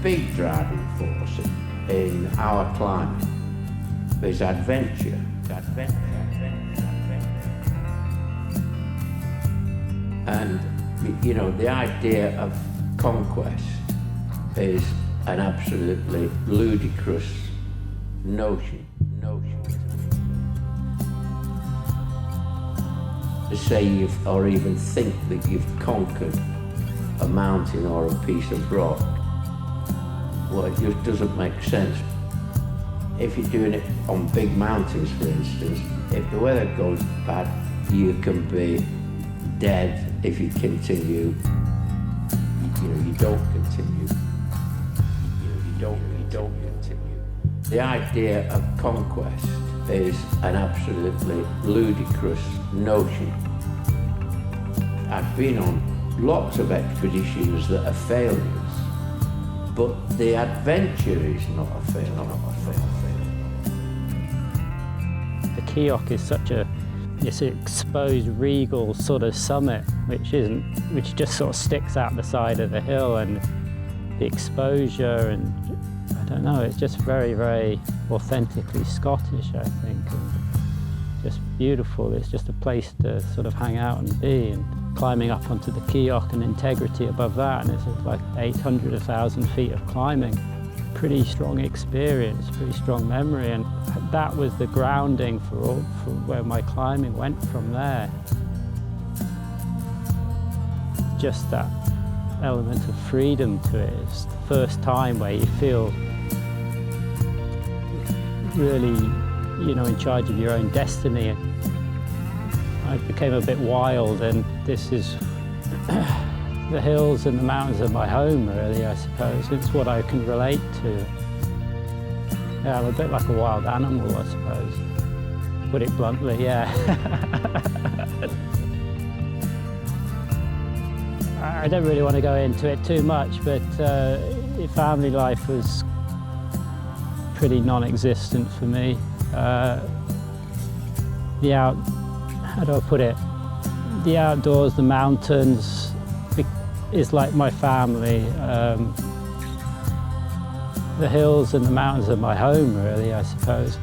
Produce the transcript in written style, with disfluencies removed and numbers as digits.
big driving force in our climate is adventure. And, you know, the idea of conquest is an absolutely ludicrous notion. To say you've, or even think that you've conquered a mountain or a piece of rock, well, it just doesn't make sense. If you're doing it on big mountains, for instance, if the weather goes bad, you can be dead if you continue. You don't continue. You don't continue. The idea of conquest is an absolutely ludicrous notion. I've been on lots of expeditions that are failures, but the adventure is not a failure. The Cioch is such this exposed, regal sort of summit, which just sort of sticks out the side of the hill, and the exposure, and I don't know, it's just very, very authentically Scottish, I think, and just beautiful. It's just a place to sort of hang out and be, and climbing up onto the Cioch and integrity above that, and it's like 800, 1,000 feet of climbing. Pretty strong experience, pretty strong memory, and that was the grounding for where my climbing went from there. Just that element of freedom to it. It's the first time where you feel really, in charge of your own destiny. I became a bit wild, and this is the hills and the mountains are my home, really, I suppose. It's what I can relate to. Yeah, I'm a bit like a wild animal, I suppose. Put it bluntly, yeah. I don't really want to go into it too much, but family life was pretty non-existent for me. How do I put it? The outdoors, the mountains, is like my family. The hills and the mountains are my home, really, I suppose.